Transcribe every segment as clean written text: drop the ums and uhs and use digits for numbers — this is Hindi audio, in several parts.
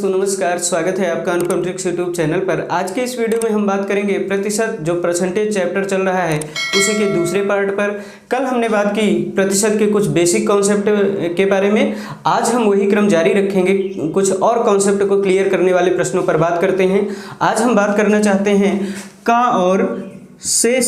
दोस्तों नमस्कार, स्वागत है आपका अनुपम ट्रिक्स यूट्यूब चैनल पर। आज के इस वीडियो में हम बात करेंगे प्रतिशत जो परसेंटेज चैप्टर चल रहा है उसी के दूसरे पार्ट पर। कल हमने बात की प्रतिशत के कुछ बेसिक कॉन्सेप्ट के बारे में। आज हम वही क्रम जारी रखेंगे, कुछ और कॉन्सेप्ट को क्लियर करने वाले प्रश्नों पर बात करते हैं। आज हम बात करना चाहते हैं का और से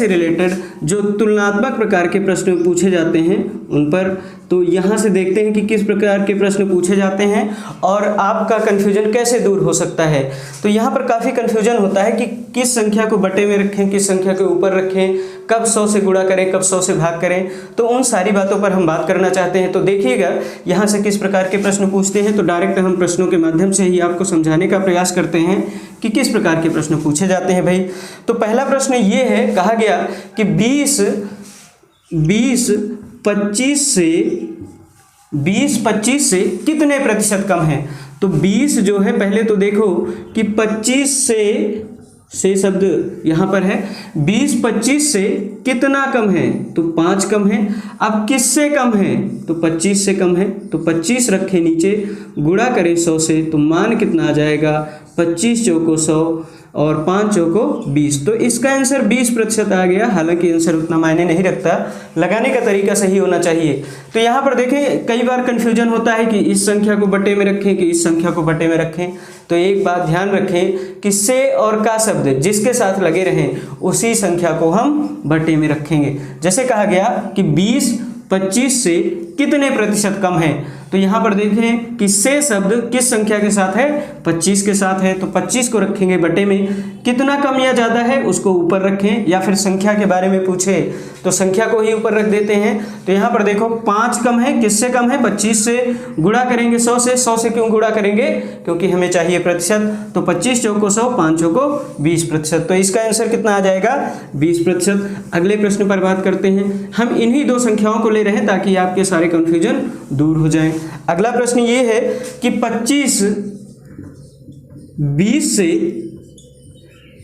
रिलेटेड जो तुलनात्मक प्रकार के प्रश्न पूछे जाते हैं उन पर। तो यहाँ से देखते हैं कि किस प्रकार के प्रश्न पूछे जाते हैं और आपका कन्फ्यूजन कैसे दूर हो सकता है। तो यहाँ पर काफ़ी कन्फ्यूजन होता है कि किस संख्या को बटे में रखें, किस संख्या के ऊपर रखें, कब 100 से गुणा करें, कब 100 से भाग करें। तो उन सारी बातों पर हम बात करना चाहते हैं। तो देखिएगा यहाँ से किस प्रकार के प्रश्न पूछते हैं। तो डायरेक्ट हम प्रश्नों के माध्यम से ही आपको समझाने का प्रयास करते हैं कि किस प्रकार के प्रश्न पूछे जाते हैं भाई। तो पहला प्रश्न ये है, कहा गया कि 20-25 से कितने प्रतिशत कम है। तो 20 जो है, पहले तो देखो कि 25 से शब्द यहाँ पर है। 20-25 से कितना कम है, तो 5 कम है। अब किससे कम है, तो 25 से कम है। तो 25 रखे नीचे, गुणा करें 100 से, तो मान कितना आ जाएगा, 25 चौको 100 और 5 चौको 20। तो इसका आंसर 20% आ गया। हालांकि आंसर उतना मायने नहीं रखता, लगाने का तरीका सही होना चाहिए। तो यहाँ पर देखें, कई बार कन्फ्यूजन होता है कि इस संख्या को बटे में रखें कि इस संख्या को बटे में रखें। तो एक बात ध्यान रखें कि से और का शब्द जिसके साथ लगे रहें उसी संख्या को हम बटे में रखेंगे। जैसे कहा गया कि 20-25 से कितने प्रतिशत कम है। तो यहाँ पर देखें कि से शब्द किस संख्या के साथ है, 25 के साथ है। तो 25 को रखेंगे बटे में। कितना कम या ज़्यादा है उसको ऊपर रखें, या फिर संख्या के बारे में पूछे तो संख्या को ही ऊपर रख देते हैं। तो यहाँ पर देखो 5 कम है, किससे कम है, 25 से। गुणा करेंगे 100 से। 100 से क्यों गुणा करेंगे, क्योंकि हमें चाहिए प्रतिशत। तो 25 चौको 100, 5 चौको 20%। तो इसका आंसर कितना आ जाएगा, 20%। अगले प्रश्न पर बात करते हैं। हम इन्हीं दो संख्याओं को ले रहे हैं ताकि आपके सारे कंफ्यूजन दूर हो जाएं। अगला प्रश्न ये है कि 25 20 से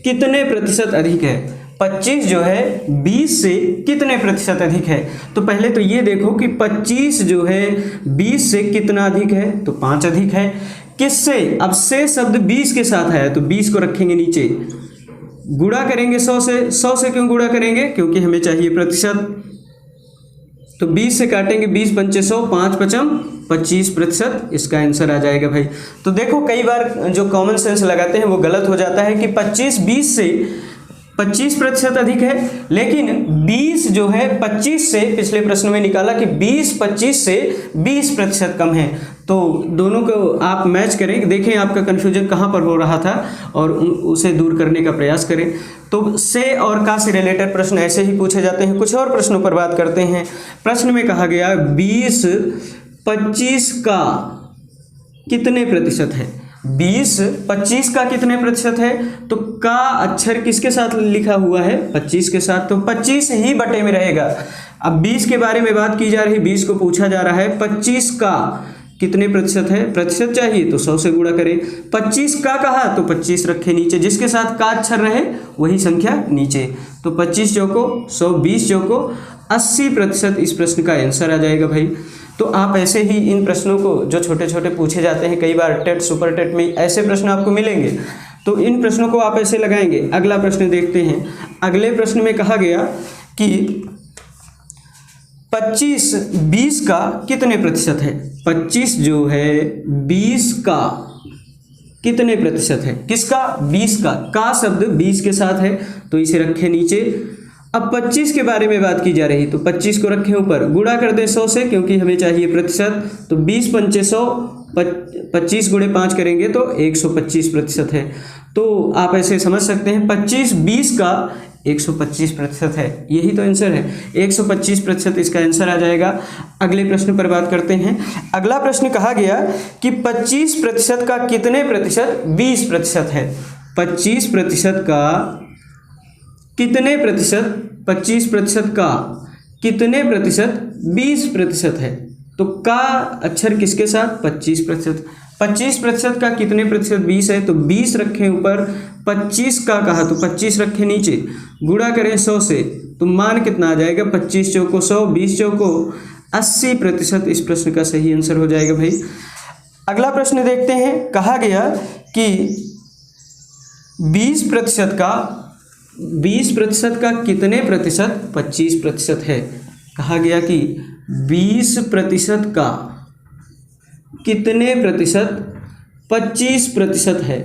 कितने प्रतिशत अधिक है। 25 जो है 20 से कितने प्रतिशत अधिक है। तो पहले तो ये देखो कि 25 जो है 20 से कितना अधिक है, तो 5 अधिक है। किससे, अब से शब्द 20 के साथ है तो 20 को रखेंगे नीचे, गुणा करेंगे 100 से। 100 से क्यों गुणा करेंगे, क्योंकि हमें चाहिए प्रतिशत। तो 20 से काटेंगे, 20 पंचे 100, 5 पचम 25%। इसका आंसर आ जाएगा भाई। तो देखो कई बार जो कॉमन सेंस लगाते हैं वो गलत हो जाता है कि 25 20 से 25% अधिक है, लेकिन 20 जो है 25 से, पिछले प्रश्न में निकाला कि 20 25 से 20% कम है। तो दोनों को आप मैच करें, देखें आपका कन्फ्यूजन कहाँ पर हो रहा था और उसे दूर करने का प्रयास करें। तो से और का से रिलेटेड प्रश्न ऐसे ही पूछे जाते हैं। कुछ और प्रश्नों पर बात करते हैं। प्रश्न में कहा गया 20-25 का कितने प्रतिशत है। 20-25 का कितने प्रतिशत है, तो का अक्षर किसके साथ लिखा हुआ है, 25 के साथ। तो 25 ही बटे में रहेगा। अब 20 के बारे में बात की जा रही, 20 को पूछा जा रहा है 25 का कितने प्रतिशत है। प्रतिशत चाहिए तो 100 से गुणा करें। 25 का कहा तो 25 रखे नीचे, जिसके साथ का अक्षर रहे वही संख्या नीचे। तो 25 चौको 100, 20 चौको 80% इस प्रश्न का आंसर आ जाएगा भाई। तो आप ऐसे ही इन प्रश्नों को जो छोटे छोटे पूछे जाते हैं, कई बार टेट सुपर टेट में ऐसे प्रश्न आपको मिलेंगे, तो इन प्रश्नों को आप ऐसे लगाएंगे। अगला प्रश्न देखते हैं। अगले प्रश्न में कहा गया कि 25 20 का कितने प्रतिशत है। 25 जो है 20 का कितने प्रतिशत है, किसका, 20 का शब्द 20 के साथ है तो इसे रखे नीचे। अब 25 के बारे में बात की जा रही, तो 25 को रखें ऊपर, गुणा कर दें 100 से, क्योंकि हमें चाहिए प्रतिशत। तो 20 पंचे 100, 25 गुणे 5 करेंगे तो 125% है। तो आप ऐसे समझ सकते हैं 25 20 का 125% है। यही तो आंसर है, 125% इसका आंसर आ जाएगा। अगले प्रश्न पर बात करते हैं। अगला प्रश्न कहा गया कि 25% का कितने प्रतिशत 20% है। 25% का कितने प्रतिशत, 25% का कितने प्रतिशत 20% है। तो का अक्षर किसके साथ, 25%। 25% का कितने प्रतिशत 20 है, तो 20 रखें ऊपर, 25 का कहा तो 25 रखें नीचे, गुणा करें 100 से, तो मान कितना आ जाएगा, 25 चौको 100, 20 चौको 80% इस प्रश्न का सही आंसर हो जाएगा भाई। अगला प्रश्न देखते हैं। कहा गया कि 20% का कितने प्रतिशत 25% है। कहा गया कि 20% का कितने प्रतिशत 25% है।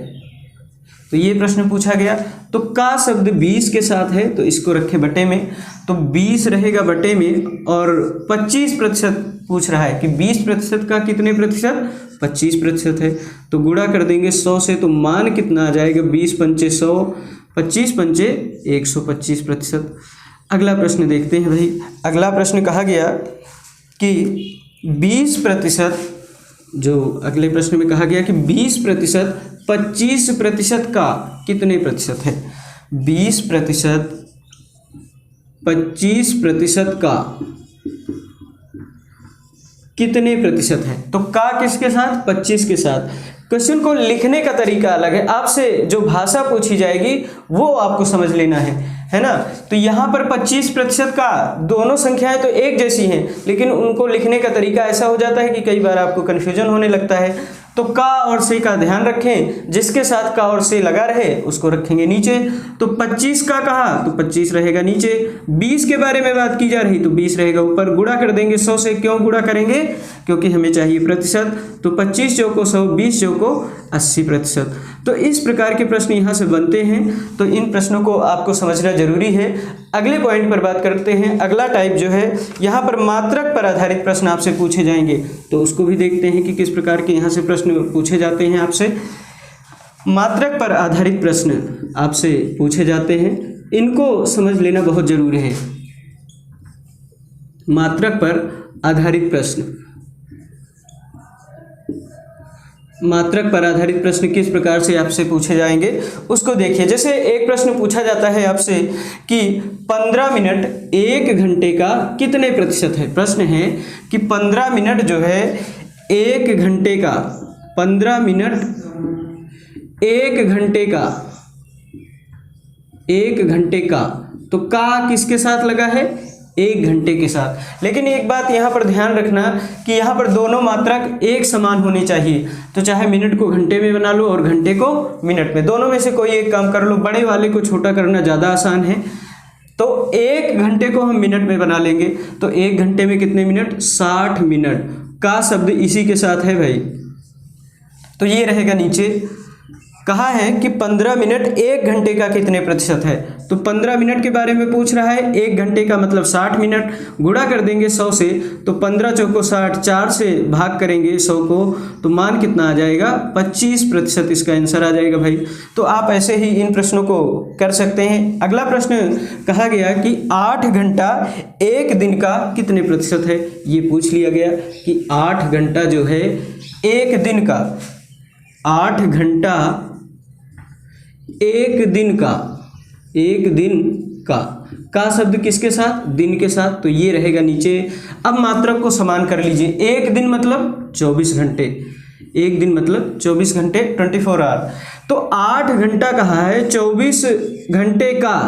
तो ये प्रश्न पूछा गया। तो का शब्द 20 के साथ है तो इसको रखे बटे में, तो 20 रहेगा बटे में, और 25% पूछ रहा है कि 20% का कितने प्रतिशत 25% है। तो गुणा कर देंगे 100 से, तो मान कितना आ जाएगा 20 पंचे 100, 25 पंचे 125%। अगला प्रश्न देखते हैं भाई। अगला प्रश्न कहा गया कि 20%, जो अगले प्रश्न में कहा गया कि 20% 25% का कितने प्रतिशत है। 20% 25% का कितने प्रतिशत है। तो का किसके साथ 25 के साथ। क्वेश्चन को लिखने का तरीका अलग है, आपसे जो भाषा पूछी जाएगी वो आपको समझ लेना है ना। तो यहाँ पर 25% का दोनों संख्याएं तो एक जैसी हैं, लेकिन उनको लिखने का तरीका ऐसा हो जाता है कि कई बार आपको कन्फ्यूजन होने लगता है। तो का और से का ध्यान रखें, जिसके साथ का और से लगा रहे उसको रखेंगे नीचे। तो 25 का कहा तो 25 रहेगा नीचे, 20 के बारे में बात की जा रही तो 20 रहेगा ऊपर। गुणा कर देंगे 100 से। क्यों गुणा करेंगे, क्योंकि हमें चाहिए प्रतिशत। तो 25 चौको 100, 20 चौको 80%। तो इस प्रकार के प्रश्न यहाँ से बनते हैं। तो इन प्रश्नों को आपको समझना जरूरी है। अगले पॉइंट पर बात करते हैं। अगला टाइप जो है यहाँ पर मात्रक पर आधारित प्रश्न आपसे पूछे जाएंगे, तो उसको भी देखते हैं कि किस प्रकार के यहाँ से प्रश्न पूछे जाते हैं आपसे। मात्रक पर आधारित प्रश्न आपसे पूछे जाते हैं, इनको समझ लेना बहुत जरूरी है। मात्रक पर आधारित प्रश्न, मात्रक पर आधारित प्रश्न किस प्रकार से आपसे पूछे जाएंगे उसको देखिए। जैसे एक प्रश्न पूछा जाता है आपसे कि 15 मिनट 1 घंटे का कितने प्रतिशत है। प्रश्न है कि 15 मिनट जो है 1 घंटे का, 15 मिनट 1 घंटे का, 1 घंटे का, तो का किसके साथ लगा है 1 घंटे के साथ। लेकिन एक बात यहाँ पर ध्यान रखना कि यहाँ पर दोनों मात्रक एक समान होने चाहिए। तो चाहे मिनट को घंटे में बना लो और घंटे को मिनट में, दोनों में से कोई एक काम कर लो। बड़े वाले को छोटा करना ज़्यादा आसान है। तो 1 घंटे को हम मिनट में बना लेंगे, तो 1 घंटे में कितने मिनट 60 मिनट। का शब्द इसी के साथ है भाई, तो ये रहेगा नीचे। कहा है कि 15 मिनट 1 घंटे का कितने प्रतिशत है। तो 15 मिनट के बारे में पूछ रहा है, 1 घंटे का मतलब 60 मिनट। गुणा कर देंगे 100 से, तो 15 चौको 60, 4 से भाग करेंगे 100 को, तो मान कितना आ जाएगा 25% इसका आंसर आ जाएगा भाई। तो आप ऐसे ही इन प्रश्नों को कर सकते हैं। अगला प्रश्न कहा गया कि 8 घंटा 1 दिन का कितने प्रतिशत है। ये पूछ लिया गया कि 8 घंटा जो है 1 दिन का, 8 घंटा 1 दिन का, 1 दिन का शब्द किसके साथ दिन के साथ, तो ये रहेगा नीचे। अब मात्रक को समान कर लीजिए। 1 दिन मतलब 24 घंटे, 1 दिन मतलब 24 घंटे 24 आवर। तो 8 घंटा कहा है 24 घंटे का,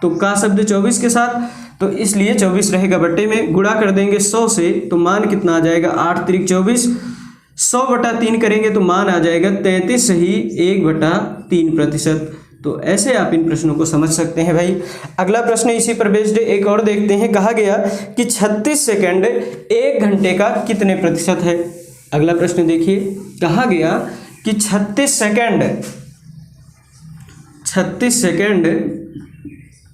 तो का शब्द 24 के साथ, तो इसलिए 24 रहेगा बटे में। गुणा कर देंगे 100 से, तो मान कितना आ जाएगा 8 त्रिक 24, 100/3 करेंगे तो मान आ जाएगा 33 सही 1/3%। तो ऐसे आप इन प्रश्नों को समझ सकते हैं भाई। अगला प्रश्न इसी पर बेस्ड एक और देखते हैं। कहा गया कि 36 सेकंड 1 घंटे का कितने प्रतिशत है। अगला प्रश्न देखिए। कहा गया कि 36 सेकंड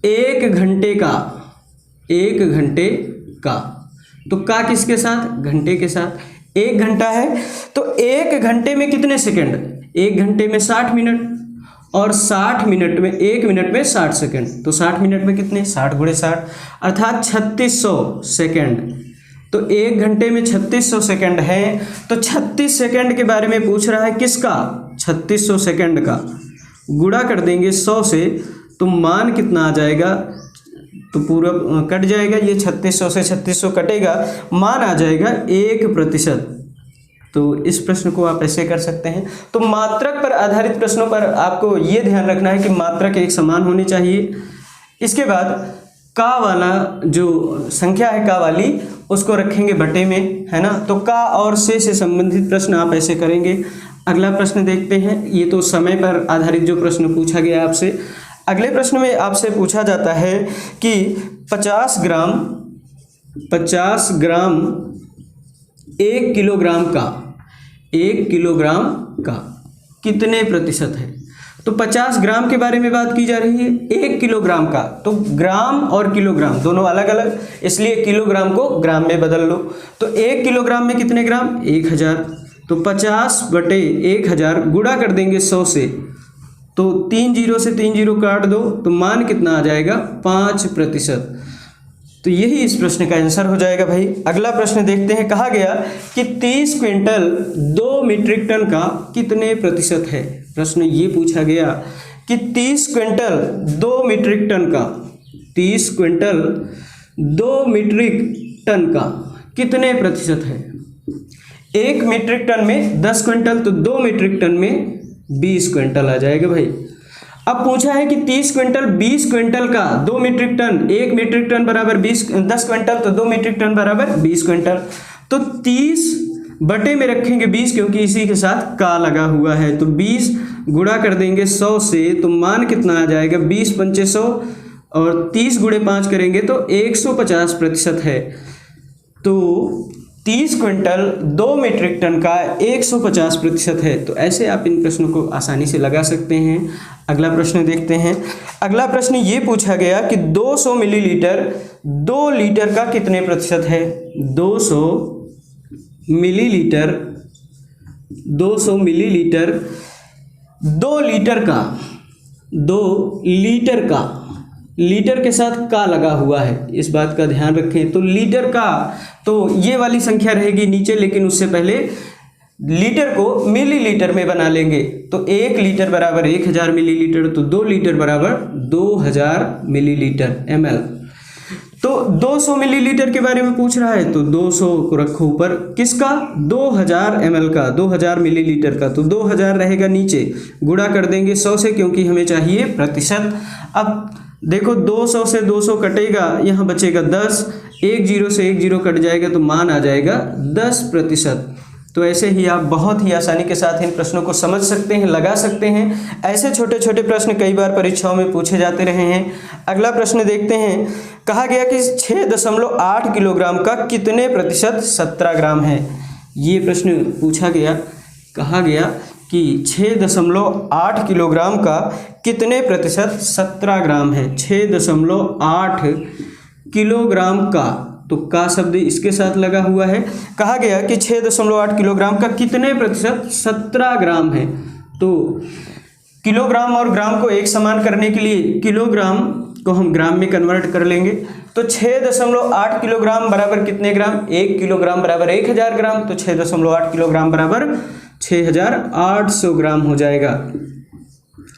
1 घंटे का, 1 घंटे का, तो का किसके साथ घंटे के साथ। 1 घंटा है तो 1 घंटे में कितने सेकंड, 1 घंटे में 60 मिनट, और 60 मिनट में 1 मिनट में 60 सेकंड, तो 60 मिनट में कितने 60 × 60 अर्थात 3600 सेकंड। तो 1 घंटे में 3600 सेकंड है। तो 36 सेकंड के बारे में पूछ रहा है, किसका 3600 सेकंड का। गुणा कर देंगे 100 से, तो मान कितना आ जाएगा, तो पूरा कट जाएगा, ये 3600 से 3600 कटेगा, मान आ जाएगा 1%। तो इस प्रश्न को आप ऐसे कर सकते हैं। तो मात्रक पर आधारित प्रश्नों पर आपको ये ध्यान रखना है कि मात्रक एक समान होनी चाहिए। इसके बाद का वाला जो संख्या है का वाली उसको रखेंगे बटे में, है ना। तो का और से संबंधित प्रश्न आप ऐसे करेंगे। अगला प्रश्न देखते हैं। ये तो समय पर आधारित जो प्रश्न पूछा गया आपसे। अगले प्रश्न में आपसे पूछा जाता है कि 50 ग्राम 1 किलोग्राम का कितने प्रतिशत है। तो 50 ग्राम के बारे में बात की जा रही है, 1 किलोग्राम का। तो ग्राम और किलोग्राम दोनों अलग अलग, इसलिए किलोग्राम को ग्राम में बदल लो। तो 1 किलोग्राम में कितने ग्राम, 1000। तो 50 बटे 1000 गुणा कर देंगे 100 से, तो 3 जीरो से 3 जीरो काट दो, तो मान कितना आ जाएगा, 5%। तो यही इस प्रश्न का आंसर हो जाएगा भाई। अगला प्रश्न देखते हैं। कहा गया कि 30 क्विंटल 2 मीट्रिक टन का कितने प्रतिशत है। प्रश्न ये पूछा गया कि 30 क्विंटल 2 मीट्रिक टन का, 30 क्विंटल 2 मीट्रिक टन का कितने प्रतिशत है। 1 मीट्रिक टन में 10 क्विंटल, तो 2 मीट्रिक टन में 20 क्विंटल आ जाएगा भाई। अब पूछा है कि 30 क्विंटल 20 क्विंटल का 2 मीट्रिक टन, 1 मीट्रिक टन बराबर 10 क्विंटल, तो 2 मीट्रिक टन बराबर 20 क्विंटल। तो 30 बटे में रखेंगे 20, क्योंकि इसी के साथ का लगा हुआ है। तो 20 गुणा कर देंगे 100 से, तो मान कितना आ जाएगा, 20 पंचे 100, और 30 गुणे 5 करेंगे तो 150% है। तो 30 क्विंटल 2 मीट्रिक टन का 150% है। तो ऐसे आप इन प्रश्नों को आसानी से लगा सकते हैं। अगला प्रश्न देखते हैं। अगला प्रश्न ये पूछा गया कि 200 मिलीलीटर 2 लीटर का कितने प्रतिशत है। 200 मिलीलीटर 200 मिलीलीटर 2 लीटर का, 2 लीटर का, लीटर के साथ का लगा हुआ है, इस बात का ध्यान रखें। तो लीटर का, तो ये वाली संख्या रहेगी नीचे, लेकिन उससे पहले लीटर को मिलीलीटर में बना लेंगे। तो 1 लीटर बराबर 1000 मिलीलीटर, तो 2 लीटर बराबर 2000 मिलीलीटर ml। तो 200 मिलीलीटर के बारे में पूछ रहा है, तो 200 को रखो ऊपर, किसका, 2000 ml का, 2000 मिलीलीटर का। तो 2000 रहेगा नीचे, गुणा कर देंगे 100 से, क्योंकि हमें चाहिए प्रतिशत। अब देखो 200 से 200 कटेगा, यहाँ बचेगा 10, 1 जीरो से 1 जीरो कट जाएगा, तो मान आ जाएगा 10%। तो ऐसे ही आप बहुत ही आसानी के साथ इन प्रश्नों को समझ सकते हैं, लगा सकते हैं। ऐसे छोटे छोटे प्रश्न कई बार परीक्षाओं में पूछे जाते रहे हैं। अगला प्रश्न देखते हैं। कहा गया कि 6.8 किलोग्राम का कितने प्रतिशत 17 ग्राम है। ये प्रश्न पूछा गया। कहा गया कि 6.8 किलोग्राम का कितने प्रतिशत 17 ग्राम है। 6.8 किलोग्राम का, तो का शब्द इसके साथ लगा हुआ है। कहा गया कि 6.8 किलोग्राम का कितने प्रतिशत 17 ग्राम है। तो किलोग्राम और ग्राम को एक समान करने के लिए किलोग्राम को हम ग्राम में कन्वर्ट कर लेंगे। तो 6.8 किलोग्राम बराबर कितने ग्राम, 1 किलोग्राम बराबर 1000 ग्राम। तो 6.8 किलोग्राम बराबर 6800 ग्राम हो जाएगा।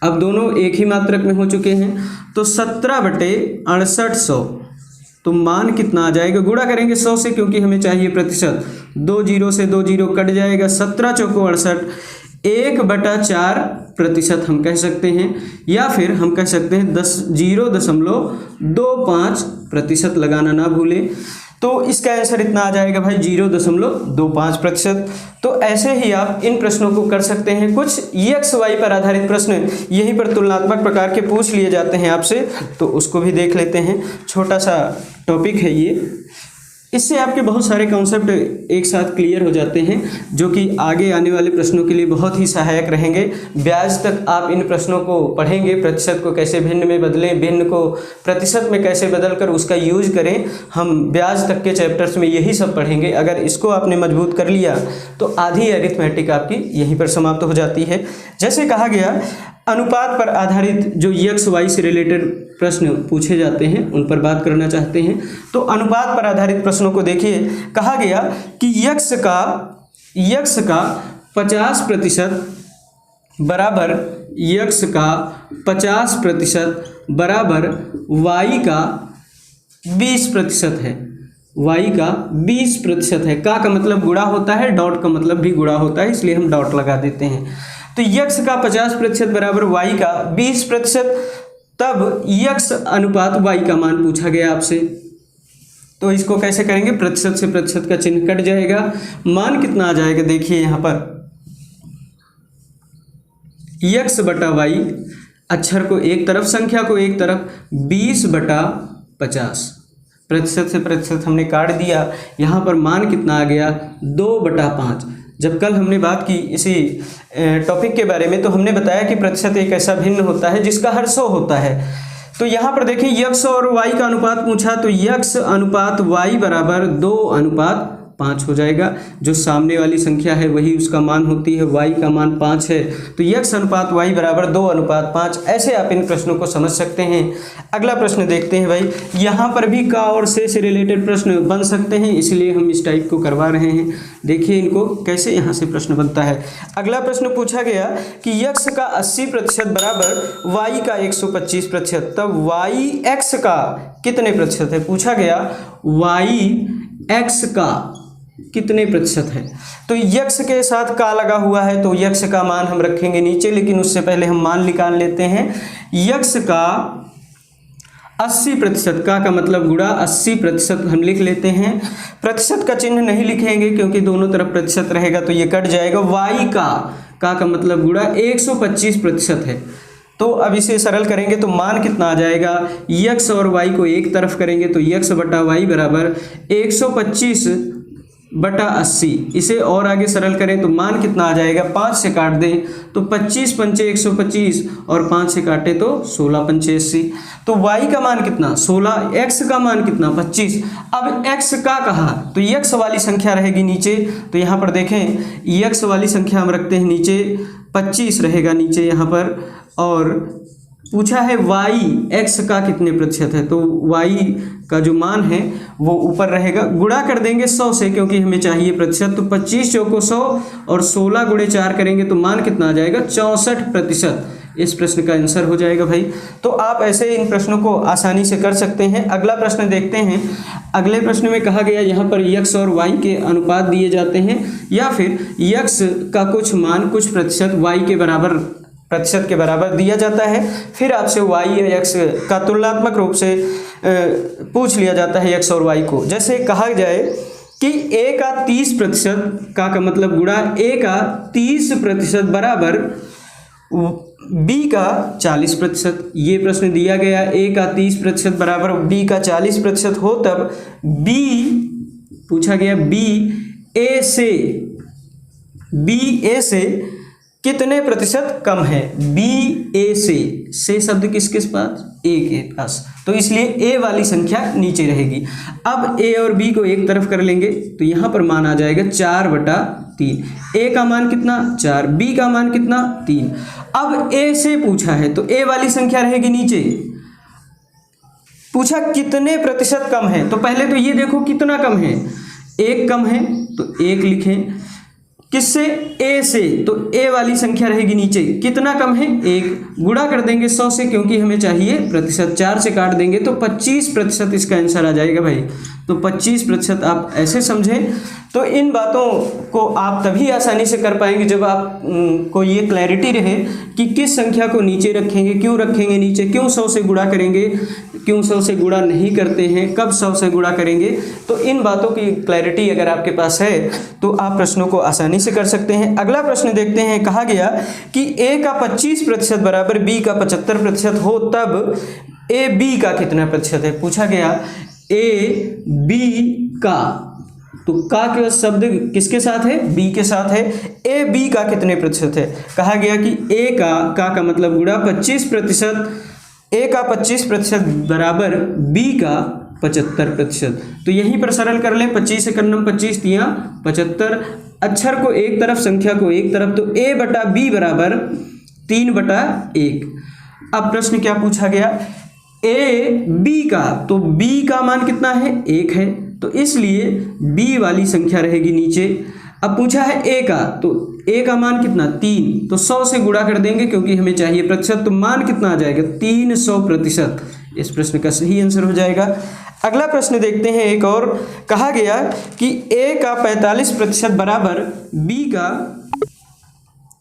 अब दोनों एक ही मात्रक में हो चुके हैं, तो 17 बटे 6800, तो मान कितना आ जाएगा, गुणा करेंगे 100 से, क्योंकि हमें चाहिए प्रतिशत। 2 जीरो से 2 जीरो कट जाएगा, 17 चौको 68, 1/4% हम कह सकते हैं, या फिर हम कह सकते हैं 0.25% लगाना ना भूलें। तो इसका आंसर इतना आ जाएगा भाई, 0.25%। तो ऐसे ही आप इन प्रश्नों को कर सकते हैं। कुछ एक्स वाई पर आधारित प्रश्न यहीं पर तुलनात्मक प्रकार के पूछ लिए जाते हैं आपसे, तो उसको भी देख लेते हैं। छोटा सा टॉपिक है ये, इससे आपके बहुत सारे कॉन्सेप्ट एक साथ क्लियर हो जाते हैं, जो कि आगे आने वाले प्रश्नों के लिए बहुत ही सहायक रहेंगे। ब्याज तक आप इन प्रश्नों को पढ़ेंगे, प्रतिशत को कैसे भिन्न में बदलें, भिन्न को प्रतिशत में कैसे बदलकर उसका यूज करें। हम ब्याज तक के चैप्टर्स में यही सब पढ़ेंगे। अगर इसको आपने मजबूत कर लिया तो आधी अरिथमेटिक आपकी यहीं पर समाप्त हो जाती है। जैसे कहा गया, अनुपात पर आधारित जो एक्स वाई से रिलेटेड प्रश्न पूछे जाते हैं उन पर बात करना चाहते हैं। तो अनुपात पर आधारित प्रश्नों को देखिए। कहा गया कि यक्स का 50% बराबर, यक्स का 50% बराबर वाई का 20% है। वाई का 20% है। का मतलब गुणा होता है, डॉट का मतलब भी गुणा होता है, इसलिए हम डॉट लगा देते हैं। तो यक्स का 50% बराबर वाई का 20%। तब x अनुपात y का मान पूछा गया आपसे। तो इसको कैसे करेंगे, प्रतिशत से प्रतिशत का चिन्ह कट जाएगा, मान कितना आ जाएगा, देखिए यहाँ पर x बटा y, अक्षर को एक तरफ संख्या को एक तरफ, 20/50, प्रतिशत से प्रतिशत हमने काट दिया। यहाँ पर मान कितना आ गया, 2/5। जब कल हमने बात की इसी टॉपिक के बारे में तो हमने बताया कि प्रतिशत एक ऐसा भिन्न होता है जिसका हर 100 होता है। तो यहाँ पर देखें x और y का अनुपात पूछा, तो x अनुपात y बराबर 2/5 हो जाएगा। जो सामने वाली संख्या है वही उसका मान होती है, y का मान 5 है, तो x अनुपात y बराबर 2/5। ऐसे आप इन प्रश्नों को समझ सकते हैं। अगला प्रश्न देखते हैं भाई, यहाँ पर भी का और से रिलेटेड प्रश्न बन सकते हैं, इसलिए हम इस टाइप को करवा रहे हैं। देखिए इनको कैसे यहाँ से प्रश्न बनता है। अगला प्रश्न पूछा गया कि x का 80% बराबर y का 125%, तब y x का कितने प्रतिशत है, पूछा गया y x का कितने प्रतिशत है। तो x के साथ का लगा हुआ है, तो x का मान हम रखेंगे नीचे, लेकिन उससे पहले हम मान निकाल लेते हैं। x का 80%, का मतलब गुणा 80% हम लिख लेते हैं। प्रतिशत का चिन्ह नहीं लिखेंगे क्योंकि दोनों तरफ प्रतिशत रहेगा तो ये कट जाएगा। y का मतलब गुणा 125% है। तो अब इसे सरल करेंगे तो मान कितना आ जाएगा, x और y को एक तरफ करेंगे तो x बटा y बराबर 125/80। इसे और आगे सरल करें तो मान कितना आ जाएगा, 5 से काट दें तो 25 पंचे 125 और 5 से काटे तो 16 पंचे 80। तो y का मान कितना 16, x का मान कितना 25। अब x का कहा तो x वाली संख्या रहेगी नीचे, तो यहाँ पर देखें x वाली संख्या हम रखते हैं नीचे, 25 रहेगा नीचे यहाँ पर। और पूछा है y x का कितने प्रतिशत है, तो y का जो मान है वो ऊपर रहेगा। गुणा कर देंगे 100 से क्योंकि हमें चाहिए प्रतिशत, तो 25 चौको 100 और 16 गुणे 4 करेंगे तो मान कितना आ जाएगा 64%। इस प्रश्न का आंसर हो जाएगा भाई। तो आप ऐसे इन प्रश्नों को आसानी से कर सकते हैं। अगला प्रश्न देखते हैं। अगले प्रश्न में कहा गया यहाँ पर x और y के अनुपात दिए जाते हैं, या फिर x का कुछ मान कुछ प्रतिशत y के बराबर प्रतिशत के बराबर दिया जाता है, फिर आपसे y और x का तुलनात्मक रूप से पूछ लिया जाता है x और y को। जैसे कहा जाए कि a का 30% का मतलब गुणा a का 30% बराबर b का 40%। ये प्रश्न दिया गया, a का 30% बराबर b का 40% हो, तब b पूछा गया b a से कितने प्रतिशत कम है। b a से शब्द किसके पास, a के पास, तो इसलिए a वाली संख्या नीचे रहेगी। अब a और b को एक तरफ कर लेंगे तो यहाँ पर मान आ जाएगा 4/3। a का मान कितना 4, b का मान कितना 3। अब a से पूछा है तो a वाली संख्या रहेगी नीचे। पूछा कितने प्रतिशत कम है, तो पहले तो ये देखो कितना कम है, 1 कम है तो 1 लिखें। किससे, a से, तो a वाली संख्या रहेगी नीचे। कितना कम है 1, गुणा कर देंगे 100 से क्योंकि हमें चाहिए प्रतिशत, 4 से काट देंगे तो 25% इसका आंसर आ जाएगा भाई। तो 25% आप ऐसे समझें। तो इन बातों को आप तभी आसानी से कर पाएंगे जब आप को ये क्लैरिटी रहे कि किस संख्या को नीचे रखेंगे, क्यों रखेंगे नीचे, क्यों 100 से गुणा करेंगे, क्यों 100 से गुणा नहीं करते हैं, कब 100 से गुणा करेंगे। तो इन बातों की क्लैरिटी अगर आपके पास है तो आप प्रश्नों को आसानी से कर सकते हैं। अगला प्रश्न देखते हैं। कहा गया कि a का 25% बराबर b का 75% हो, तब a b का कितना प्रतिशत है। पूछा गया a b का, तो का के शब्द किसके साथ है, b के साथ है। a b का कितने प्रतिशत है। कहा गया कि a का मतलब गुणा 25%, a का 25% बराबर b का 75%। तो यहीं पर सरल कर लें, 25 से करना 25 तिया 75, अक्षर को एक तरफ संख्या को एक तरफ, तो a बटा b बराबर 3/1। अब प्रश्न क्या पूछा गया, a b का, तो b का मान कितना है 1 है, तो इसलिए b वाली संख्या रहेगी नीचे। अब पूछा है a का, तो a का मान कितना 3, तो 100 से गुणा कर देंगे क्योंकि हमें चाहिए प्रतिशत, तो मान कितना आ जाएगा 300%। इस प्रश्न का सही आंसर हो जाएगा। अगला प्रश्न देखते हैं एक और। कहा गया कि a का 45% बराबर b का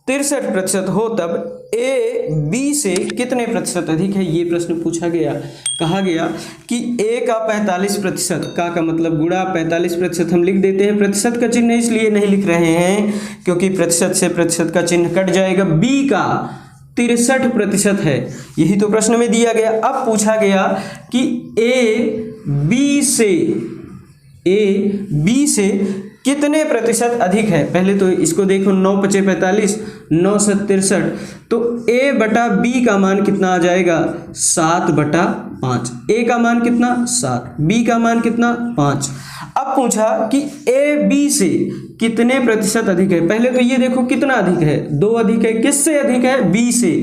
63% हो, तब ए बी से कितने प्रतिशत अधिक है, ये प्रश्न पूछा गया। कहा गया कि ए का 45%, का मतलब गुणा 45% हम लिख देते हैं। प्रतिशत का चिन्ह इसलिए नहीं लिख रहे हैं क्योंकि प्रतिशत से प्रतिशत का चिन्ह कट जाएगा। बी का 63% है, यही तो प्रश्न में दिया गया। अब पूछा गया कि ए बी से कितने प्रतिशत अधिक है। पहले तो इसको देखो, 9 × 5 = 45, 9 × 7 = 63, तो a बटा b का मान कितना आ जाएगा, 7/5। a का मान कितना, 7, b का मान कितना, 5। अब पूछा कि a b से कितने प्रतिशत अधिक है। पहले तो ये देखो कितना अधिक है, 2 अधिक है। किससे अधिक है, b से,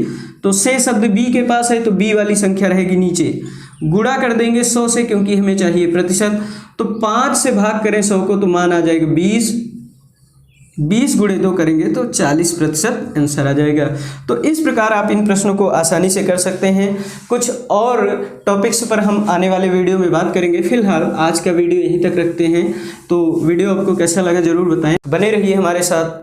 तो से शब्द b के पास है तो b वाली संख्या रहेगी नीचे। गुणा कर देंगे 100 से क्योंकि हमें चाहिए प्रतिशत, तो 5 से भाग करें 100 को तो मान आ जाएगा 20। 20 गुणे 2 करेंगे तो 40% आंसर आ जाएगा। तो इस प्रकार आप इन प्रश्नों को आसानी से कर सकते हैं। कुछ और टॉपिक्स पर हम आने वाले वीडियो में बात करेंगे। फिलहाल आज का वीडियो यहीं तक रखते हैं। तो वीडियो आपको कैसा लगा जरूर बताएं, बने रहिए हमारे साथ।